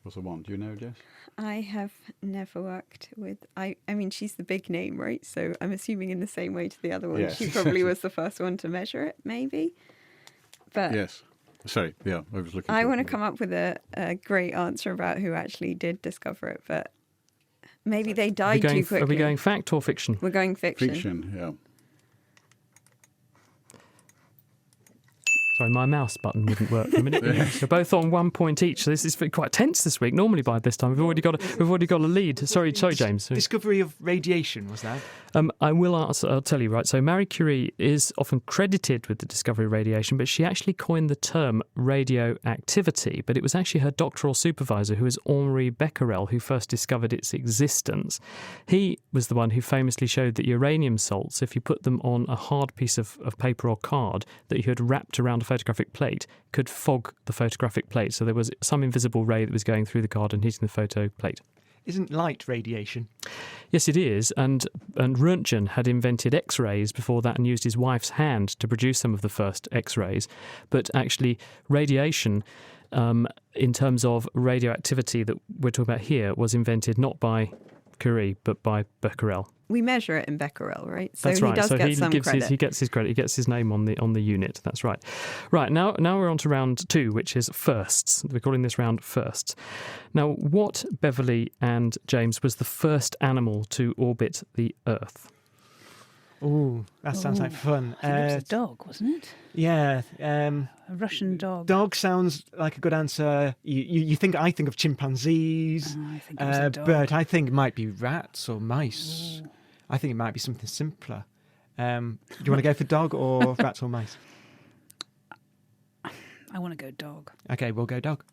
S8: was the one. Do you know, Jess?
S9: I have never worked with... I mean, she's the big name, right? So I'm assuming in the same way to the other one,
S8: yes.
S9: She probably was the first one to measure it, maybe. But
S8: yes. Sorry, yeah, I was looking...
S9: I want to come up with a great answer about who actually did discover it, but maybe they died too quickly.
S4: Are we going fact or fiction?
S9: We're going fiction.
S8: Fiction, yeah.
S4: Sorry, my mouse button wouldn't work for a minute. They're both on 1 point each, so this is quite tense this week. Normally by this time we've already got a lead. Sorry, James.
S10: Discovery of radiation, was that?
S4: I'll tell you, right. So Marie Curie is often credited with the discovery of radiation, but she actually coined the term radioactivity. But it was actually her doctoral supervisor, who was Henri Becquerel, who first discovered its existence. He was the one who famously showed that uranium salts, if you put them on a hard piece of paper or card that you had wrapped around a photographic plate, could fog the photographic plate. So there was some invisible ray that was going through the card and hitting the photo plate.
S10: Isn't light radiation?
S4: Yes, it is. And Röntgen had invented X-rays before that and used his wife's hand to produce some of the first X-rays. But actually, radiation, in terms of radioactivity that we're talking about here, was invented not by Curie, but by Becquerel.
S9: We measure it in becquerel, right? So
S4: that's right.
S9: He does get some credit.
S4: He gets his credit. He gets his name on the unit. That's right. Right, now we're on to round 2, which is firsts. We're calling this round firsts. Now, what, Beverly and James, was the first animal to orbit the Earth?
S10: Oh, that sounds like fun.
S7: It was a dog, wasn't it?
S10: Yeah.
S7: A Russian dog.
S10: Dog sounds like a good answer. I think of chimpanzees.
S7: I think it was a dog.
S10: But I think it might be rats or mice.
S7: Ooh.
S10: I think it might be something simpler. Do you want to go for dog or rats or mice?
S7: I want to go dog.
S10: Okay, we'll go dog.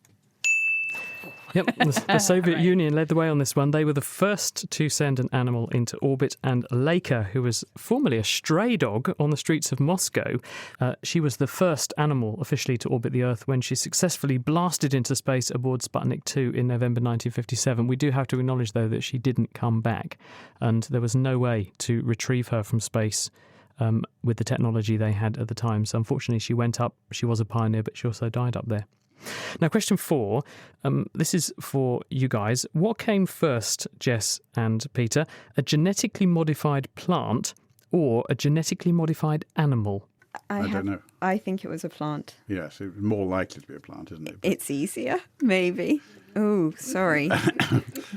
S4: Yep, the Soviet Union led the way on this one. They were the first to send an animal into orbit, and Laika, who was formerly a stray dog on the streets of Moscow, she was the first animal officially to orbit the Earth when she successfully blasted into space aboard Sputnik 2 in November 1957. We do have to acknowledge, though, that she didn't come back, and there was no way to retrieve her from space with the technology they had at the time. So unfortunately, she went up. She was a pioneer, but she also died up there. Now, question 4, this is for you guys. What came first, Jess and Peter, a genetically modified plant or a genetically modified animal?
S8: I don't know.
S9: I think it was a plant.
S8: Yes, it's more likely to be a plant, isn't it?
S9: It's easier, maybe. Oh, sorry.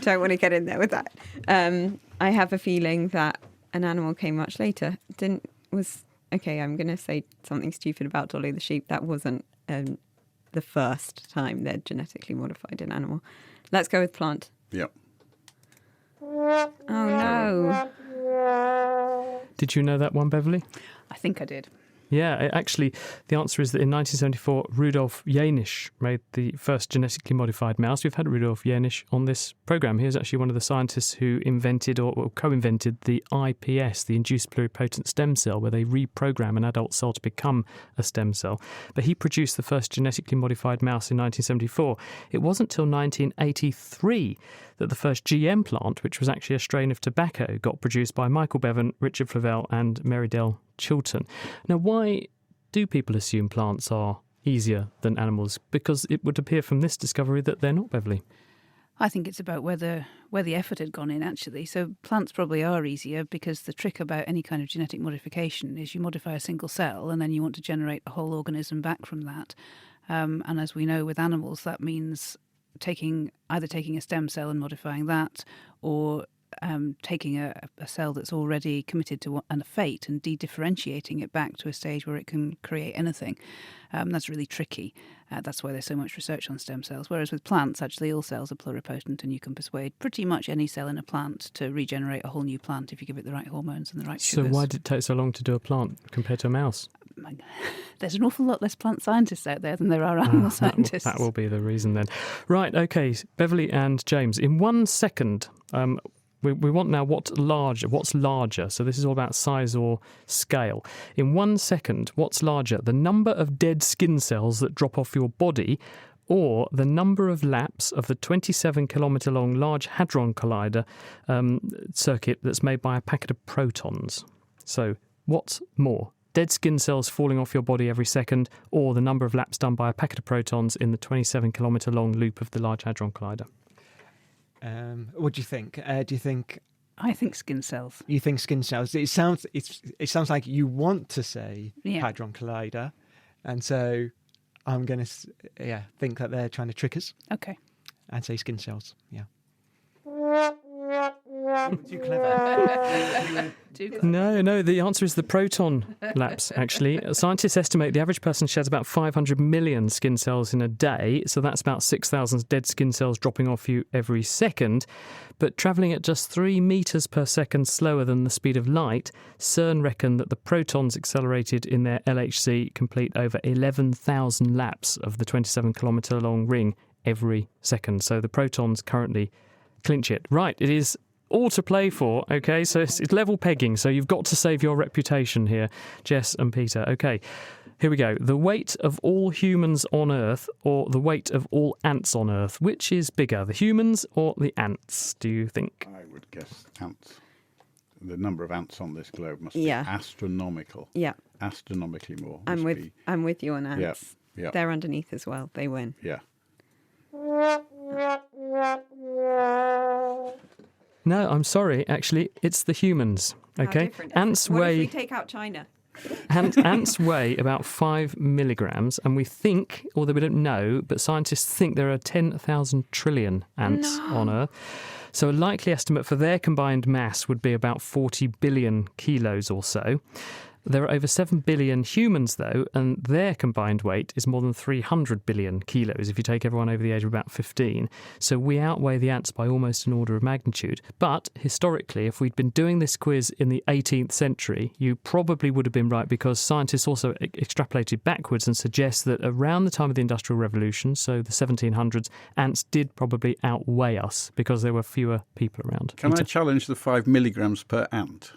S9: Don't want to get in there with that. I have a feeling that an animal came much later. Okay, I'm going to say something stupid about Dolly the sheep. That wasn't the first time they'd genetically modified an animal. Let's go with plant.
S8: Yep.
S9: Oh, no.
S4: Did you know that one, Beverly?
S7: I think I did.
S4: Yeah, actually, the answer is that in 1974, Rudolf Jänisch made the first genetically modified mouse. We've had Rudolf Jänisch on this programme. He was actually one of the scientists who invented or co-invented the IPS, the induced pluripotent stem cell, where they reprogram an adult cell to become a stem cell. But he produced the first genetically modified mouse in 1974. It wasn't till 1983 that the first GM plant, which was actually a strain of tobacco, got produced by Michael Bevan, Richard Flavell and Merydell Chilton. Now, why do people assume plants are easier than animals? Because it would appear from this discovery that they're not, Beverly.
S7: I think it's about where the effort had gone in, actually. So plants probably are easier because the trick about any kind of genetic modification is you modify a single cell and then you want to generate a whole organism back from that. And as we know with animals, that means either taking a stem cell and modifying that, or taking a cell that's already committed to a fate and de-differentiating it back to a stage where it can create anything. That's really tricky. That's why there's so much research on stem cells. Whereas with plants, actually all cells are pluripotent, and you can persuade pretty much any cell in a plant to regenerate a whole new plant if you give it the right hormones and the right sugars.
S4: So why did it take so long to do a plant compared to a mouse?
S7: There's an awful lot less plant scientists out there than there are animal scientists.
S4: That will be the reason then. Right, okay, Beverly and James, in 1 second, we want now what's larger. So this is all about size or scale. In 1 second, what's larger? The number of dead skin cells that drop off your body, or the number of laps of the 27-kilometre long Large Hadron Collider circuit that's made by a packet of protons. So what's more? Dead skin cells falling off your body every second, or the number of laps done by a packet of protons in the 27-kilometre long loop of the Large Hadron Collider?
S10: What do you think?
S7: I think skin cells.
S10: You think skin cells? It sounds like you want to say
S7: Yeah.
S10: Hadron Collider, and so I'm going to think that they're trying to trick us.
S7: Okay.
S10: And say skin cells. Yeah. Too clever.
S4: No, the answer is the proton lapse, actually. Scientists estimate the average person sheds about 500 million skin cells in a day, so that's about 6,000 dead skin cells dropping off you every second. But travelling at just 3 metres per second slower than the speed of light, CERN reckon that the protons accelerated in their LHC complete over 11,000 laps of the 27-kilometre long ring every second. So the protons currently clinch it. Right, it is all to play for, okay? So it's level pegging, so you've got to save your reputation here, Jess and Peter. Okay, here we go. The weight of all humans on Earth or the weight of all ants on Earth? Which is bigger, the humans or the ants, do you think?
S8: I would guess ants. The number of ants on this globe must be
S9: Yeah.
S8: astronomical.
S9: Yeah.
S8: Astronomically more.
S9: I'm
S8: Must
S9: with
S8: be-
S9: I'm with you on ants.
S8: Yeah.
S9: They're underneath as well. They win.
S8: Yeah.
S4: No, I'm sorry, actually, it's the humans,
S9: How
S4: okay?
S9: different is
S4: Ants
S9: it? What if
S4: weigh...
S9: we take out China?
S4: Ants weigh about 5 milligrams, and we think, although we don't know, but scientists think there are 10,000 trillion ants on Earth. So a likely estimate for their combined mass would be about 40 billion kilos or so. There are over 7 billion humans, though, and their combined weight is more than 300 billion kilos if you take everyone over the age of about 15. So we outweigh the ants by almost an order of magnitude. But historically, if we'd been doing this quiz in the 18th century, you probably would have been right, because scientists also extrapolated backwards and suggest that around the time of the Industrial Revolution, so the 1700s, ants did probably outweigh us because there were fewer people around.
S8: Can I challenge the 5 milligrams per ant?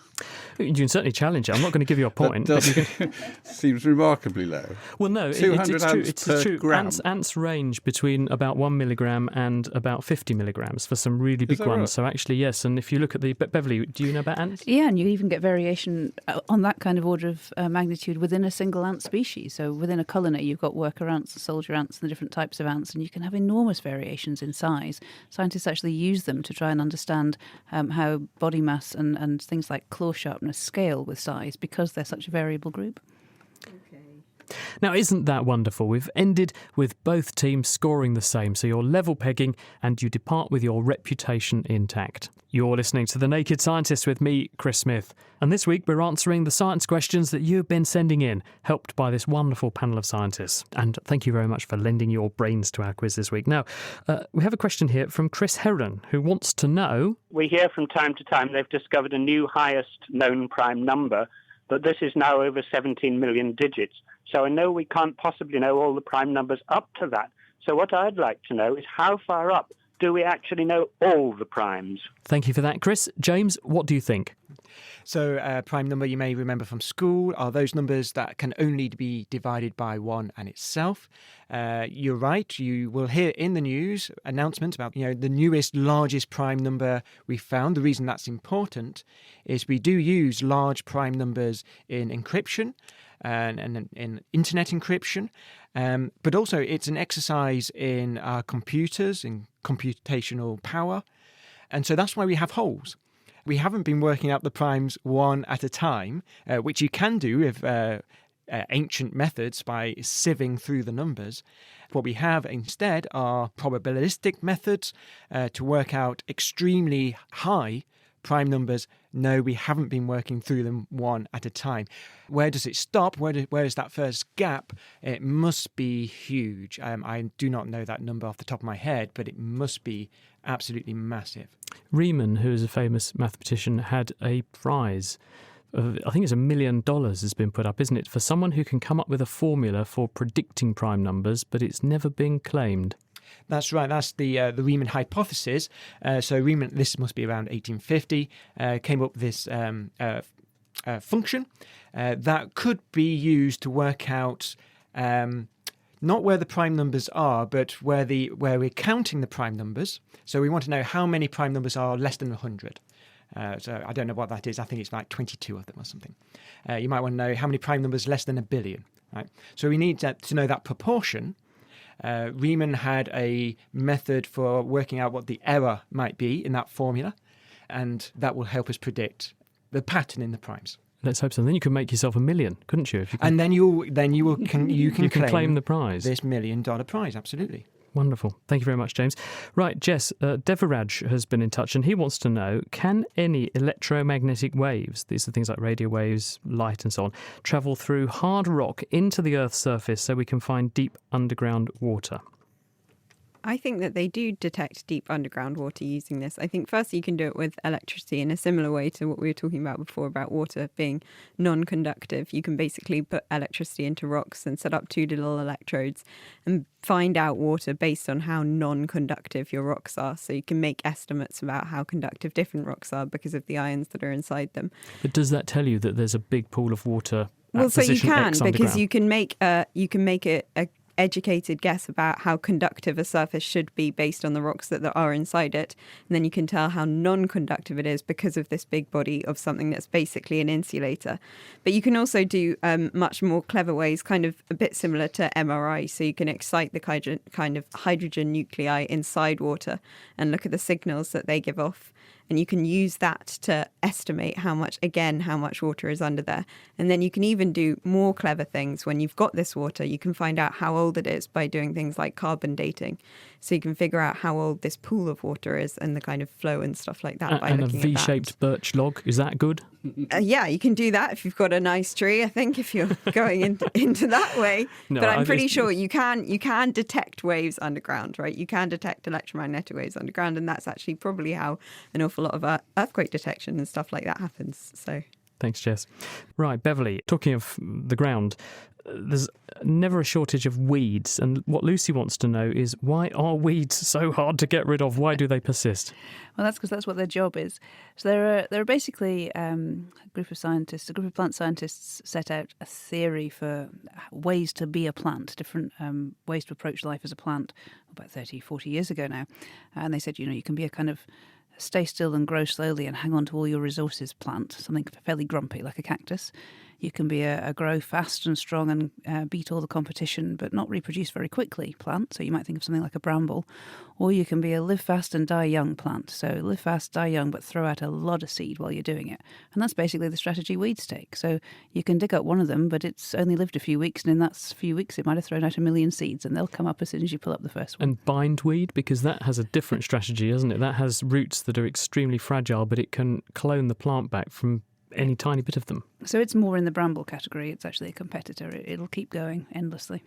S4: You can certainly challenge it. I'm not going to give you a point.
S8: That seems remarkably low.
S4: Well, no,
S8: 200
S4: it's true.
S8: ants
S4: It's
S8: per
S4: true.
S8: gram.
S4: Ants range between about 1 milligram and about 50 milligrams for some really big
S8: that
S4: ones.
S8: right?
S4: So actually, yes. And if you look at the... Beverly, do you know about ants?
S7: Yeah, and you even get variation on that kind of order of magnitude within a single ant species. So within a colony, you've got worker ants, soldier ants, and the different types of ants, and you can have enormous variations in size. Scientists actually use them to try and understand how body mass and things like claw sharpness scale with size, because they're such a variable group.
S4: Now, isn't that wonderful? We've ended with both teams scoring the same, so you're level pegging and you depart with your reputation intact. You're listening to The Naked Scientist with me, Chris Smith. And this week we're answering the science questions that you've been sending in, helped by this wonderful panel of scientists. And thank you very much for lending your brains to our quiz this week. Now, we have a question here from Chris Heron, who wants to know...
S13: We hear from time to time they've discovered a new highest known prime number, but this is now over 17 million digits. So I know we can't possibly know all the prime numbers up to that. So what I'd like to know is how far up do we actually know all the primes?
S4: Thank you for that, Chris. James, what do you think?
S10: So prime number, you may remember from school, are those numbers that can only be divided by 1 and itself. You're right. You will hear in the news announcements about the newest, largest prime number we found. The reason that's important is we do use large prime numbers in encryption and in internet encryption, but also it's an exercise in our computers, in computational power. And so that's why we have holes. We haven't been working out the primes one at a time, which you can do with ancient methods by sieving through the numbers. What we have instead are probabilistic methods to work out extremely high prime numbers. No, we haven't been working through them one at a time. Where does it stop? Where is that first gap? It must be huge. I do not know that number off the top of my head, but it must be absolutely massive.
S4: Riemann, who is a famous mathematician, had a prize. I think it's $1 million has been put up, isn't it, for someone who can come up with a formula for predicting prime numbers, but it's never been claimed.
S10: That's right. That's the Riemann hypothesis. So Riemann, this must be around 1850, came up with this function that could be used to work out not where the prime numbers are, but where we're counting the prime numbers. So we want to know how many prime numbers are less than 100. So I don't know what that is. I think it's like 22 of them or something. You might want to know how many prime numbers less than 1 billion. Right? So we need to know that proportion. Riemann had a method for working out what the error might be in that formula, and that will help us predict the pattern in the primes.
S4: Let's hope so. Then you could make yourself $1 million, couldn't you? If you can...
S10: And then you can
S4: claim the prize.
S10: This $1 million prize, absolutely.
S4: Wonderful. Thank you very much, James. Right, Jess, Devaraj has been in touch and he wants to know, can any electromagnetic waves, these are things like radio waves, light and so on, travel through hard rock into the Earth's surface so we can find deep underground water?
S9: I think that they do detect deep underground water using this. I think first you can do it with electricity in a similar way to what we were talking about before about water being non-conductive. You can basically put electricity into rocks and set up 2 little electrodes and find out water based on how non-conductive your rocks are. So you can make estimates about how conductive different rocks are because of the ions that are inside them.
S4: But does that tell you that there's a big pool of water at
S9: Well, so you
S4: position
S9: can,
S4: X
S9: because
S4: underground?
S9: you can make it a educated guess about how conductive a surface should be based on the rocks that are inside it. And then you can tell how non-conductive it is because of this big body of something that's basically an insulator. But you can also do much more clever ways, kind of a bit similar to MRI. So you can excite the kind of hydrogen nuclei inside water and look at the signals that they give off. And you can use that to estimate how much water is under there. And then you can even do more clever things. When you've got this water, you can find out how old it is by doing things like carbon dating. So you can figure out how old this pool of water is and the kind of flow and stuff like that by
S4: and
S9: looking
S4: a V-shaped birch log, is that good?
S9: Yeah, you can do that if you've got a nice tree, I think, if you're going into that way.
S4: No,
S9: but I'm pretty sure you can detect waves underground, right? You can detect electromagnetic waves underground, and that's actually probably how an awful lot of earthquake detection and stuff like that happens. So
S4: Thanks, Jess. Right, Beverly, talking of the ground, there's never a shortage of weeds. And what Lucy wants to know is, why are weeds so hard to get rid of? Why do they persist?
S7: Well, that's because that's what their job is. So there are basically a group of plant scientists set out a theory for ways to be a plant, different ways to approach life as a plant about 30, 40 years ago now. And they said, you can be a kind of stay still and grow slowly and hang on to all your resources plant, something fairly grumpy like a cactus. You can be a grow fast and strong and beat all the competition but not reproduce very quickly plant, so you might think of something like a bramble. Or you can be a live fast and die young plant, so live fast, die young, but throw out a lot of seed while you're doing it. And that's basically the strategy weeds take. So you can dig up one of them, but it's only lived a few weeks, and in that few weeks it might have thrown out 1 million seeds, and they'll come up as soon as you pull up the first one.
S4: And bindweed, because that has a different strategy, doesn't it? That has roots that are extremely fragile, but it can clone the plant back from any tiny bit of them.
S7: So it's more in the bramble category. It's actually a competitor. It'll keep going endlessly.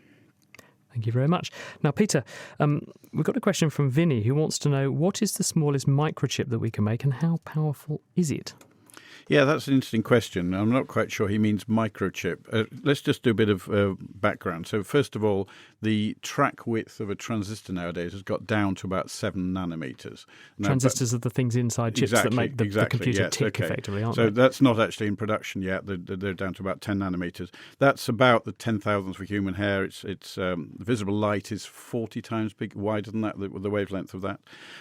S4: Thank you very much. Now, Peter, we've got a question from Vinny who wants to know, what is the smallest microchip that we can make and how powerful is it?
S8: Yeah, that's an interesting question. I'm not quite sure he means microchip. Let's just do a bit of background. So first of all, the track width of a transistor nowadays has got down to about 7 nanometers.
S4: Transistors are the things inside chips that make the computer tick, effectively, aren't they?
S8: So that's not actually in production yet. They're down to about 10 nanometers. That's about the 10,000th for human hair. It's visible light is 40 times wider than that, the wavelength of that.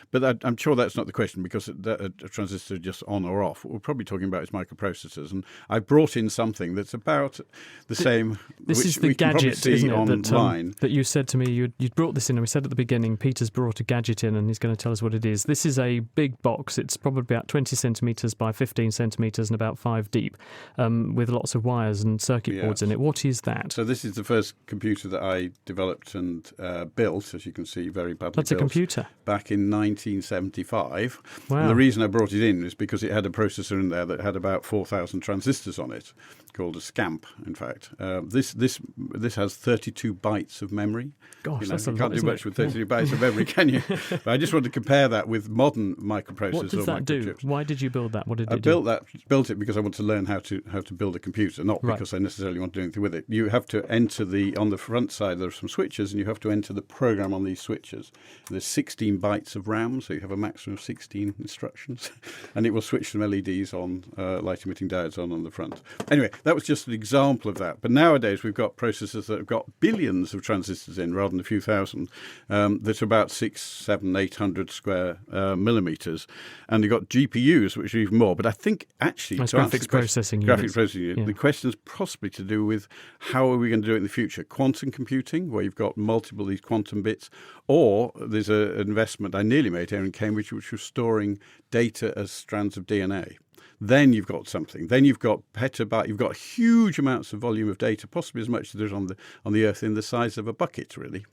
S8: But I'm sure that's not the question, because a transistor is just on or off. What we're probably talking about is microprocessors, and I brought in something that's about the same.
S4: This is the gadget, isn't it, that you said to me. You brought this in, and we said at the beginning, Peter's brought a gadget in, and he's going to tell us what it is. This is a big box. It's probably about 20 centimetres by 15 centimetres and about 5 deep, with lots of wires and circuit boards in it. What is that?
S8: So this is the first computer that I developed and built, as you can see, very badly
S4: That's
S8: built.
S4: a computer?
S8: Back in 1975.
S4: Wow.
S8: And the reason I brought it in is because it had a processor in there that had about 4,000 transistors on it, called a SCAMP, in fact. This has 32 bytes of memory.
S4: Gosh, that's a lot,
S8: you can't do much with 32 bytes of memory, can you? But I just want to compare that with modern microprocessors.
S4: What does that do? Why did you build that? What did it do?
S8: I built it because I want to learn how to build a computer, not because I necessarily want to do anything with it. You have to enter on the front side, there are some switches, and you have to enter the program on these switches. There's 16 bytes of RAM, so you have a maximum of 16 instructions, and it will switch some LEDs on, light-emitting diodes on the front. Anyway, that was just an example of that. But nowadays we've got processors that have got billions of transistors in rather than a few thousand, that are about 600, 700, 800 square millimeters. And they've got GPUs, which are even more. But I think actually...
S4: That's graphics processing units.
S8: The question is possibly to do with how are we going to do it in the future? Quantum computing, where you've got multiple these quantum bits, or there's an investment I nearly made here in Cambridge, which was storing data as strands of DNA. Then you've got something. Then you've got petabyte. You've got huge amounts of volume of data, possibly as much as there's on the Earth, in the size of a bucket, really.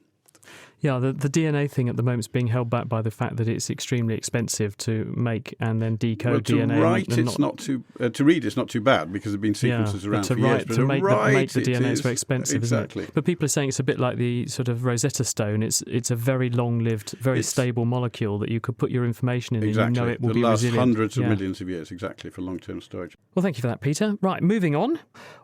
S4: Yeah, the DNA thing at the moment is being held back by the fact that it's extremely expensive to make and then decode
S8: to
S4: DNA.
S8: Write, it's not too to read. It's not too bad because there've been sequences around for years. But
S4: to make the DNA is
S8: is
S4: very expensive,
S8: exactly.
S4: isn't it? But people are saying it's a bit like the sort of Rosetta Stone. It's a very long-lived, very stable molecule that you could put your information in, and you know it will be resilient.
S8: Hundreds of millions of years, exactly, for long-term storage.
S4: Well, thank you for that, Peter. Right, moving on.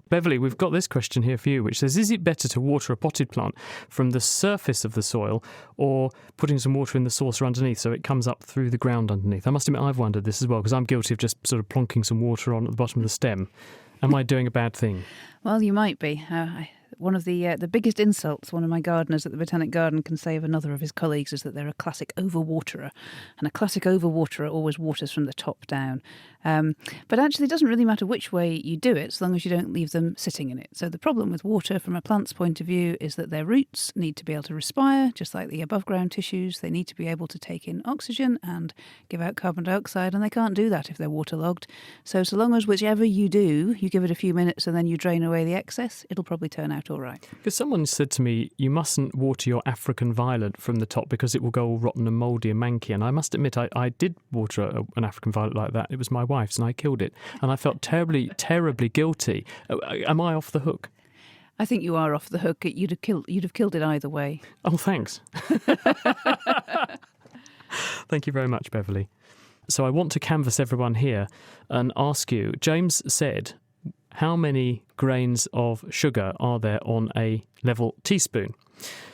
S4: Beverly, we've got this question here for you, which says, is it better to water a potted plant from the surface of the soil or putting some water in the saucer underneath so it comes up through the ground underneath? I must admit I've wondered this as well, because I'm guilty of just sort of plonking some water on at the bottom of the stem. Am I doing a bad thing?
S7: Well, you might be. One of the biggest insults one of my gardeners at the Botanic Garden can say of another of his colleagues is that they're a classic overwaterer. And a classic overwaterer always waters from the top down. But actually, it doesn't really matter which way you do it, so long as you don't leave them sitting in it. So the problem with water from a plant's point of view is that their roots need to be able to respire, just like the above ground tissues. They need to be able to take in oxygen and give out carbon dioxide, and they can't do that if they're waterlogged. So long as whichever you do, you give it a few minutes and then you drain away the excess, it'll probably turn out all right.
S4: Because someone said to me, you mustn't water your African violet from the top because it will go all rotten and mouldy and manky. And I must admit, I did water an African violet like that. It was my wife's and I killed it. And I felt terribly, terribly guilty. Am I off the hook?
S7: I think you are off the hook. You'd have killed it either way.
S4: Oh, thanks. Thank you very much, Beverly. So I want to canvass everyone here and ask you, James said, how many grains of sugar are there on a level teaspoon?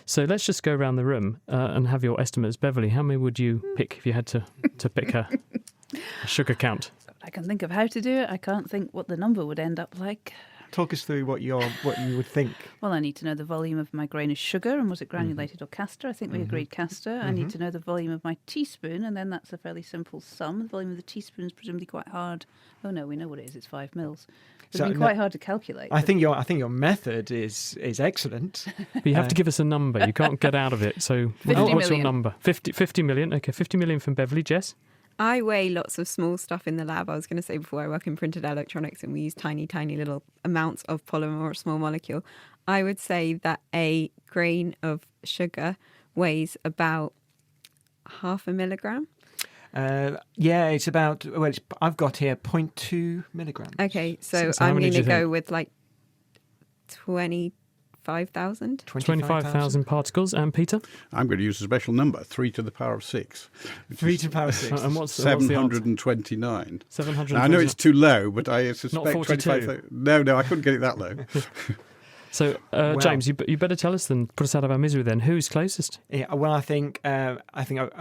S4: So let's just go around the room and have your estimates. Beverly, how many would you pick if you had to pick a sugar count?
S7: I can think of how to do it. I can't think what the number would end up like.
S10: Talk us through what you would think.
S7: Well, I need to know the volume of my grain of sugar, and was it granulated or castor? I think we agreed castor. I need to know the volume of my teaspoon, and then that's a fairly simple sum. The volume of the teaspoon is presumably quite hard. Oh no, we know what it is. It's 5 mils. It's quite hard to calculate.
S10: I think your method is excellent.
S4: But you have to give us a number. You can't get out of it. So what's your number? 50 million. Okay, 50 million from Beverly. Jess?
S9: I weigh lots of small stuff in the lab. I was going to say before, I work in printed electronics and we use tiny, tiny little amounts of polymer or small molecule. I would say that a grain of sugar weighs about 0.5 milligram.
S10: It's about, I've got here 0.2 milligrams.
S9: Okay, so I'm going to go with like 25,000.
S4: 25,000 particles. And Peter?
S8: I'm going to use a special number, 3 to the power of 6.
S10: 3 to the power of 6.
S4: And what's
S8: 729.
S4: 729.
S8: I know it's too low, but I suspect
S4: Not 42.
S8: 25,000. No, I couldn't get it that low.
S4: So, James, you better tell us then, put us out of our misery then. Who's closest?
S10: Yeah, well, I think a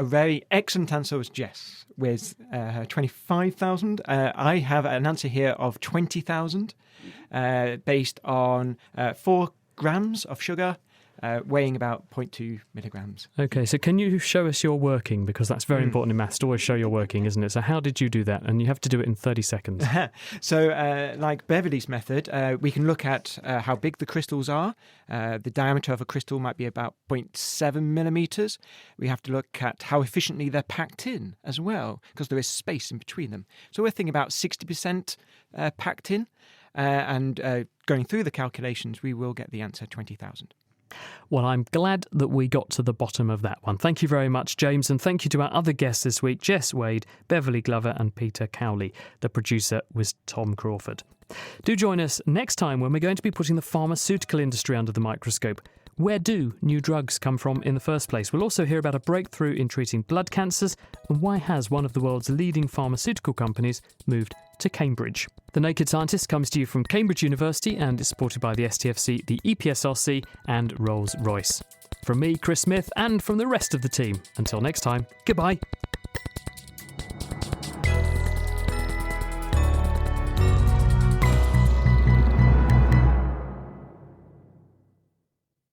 S10: very excellent answer was Jess with her 25,000. I have an answer here of 20,000 based on 4 grams of sugar, weighing about 0.2 milligrams.
S4: Okay, so can you show us your working? Because that's very important in maths, to always show your working, isn't it? So how did you do that? And you have to do it in 30 seconds.
S10: So like Beverly's method, we can look at how big the crystals are. The diameter of a crystal might be about 0.7 millimeters. We have to look at how efficiently they're packed in as well, because there is space in between them. So we're thinking about 60% packed in. And going through the calculations, we will get the answer 20,000.
S4: Well, I'm glad that we got to the bottom of that one. Thank you very much, James, and thank you to our other guests this week, Jess Wade, Beverly Glover and Peter Cowley. The producer was Tom Crawford. Do join us next time when we're going to be putting the pharmaceutical industry under the microscope. Where do new drugs come from in the first place? We'll also hear about a breakthrough in treating blood cancers and why has one of the world's leading pharmaceutical companies moved to Cambridge. The Naked Scientist comes to you from Cambridge University and is supported by the STFC, the EPSRC and Rolls-Royce. From me, Chris Smith, and from the rest of the team. Until next time, goodbye.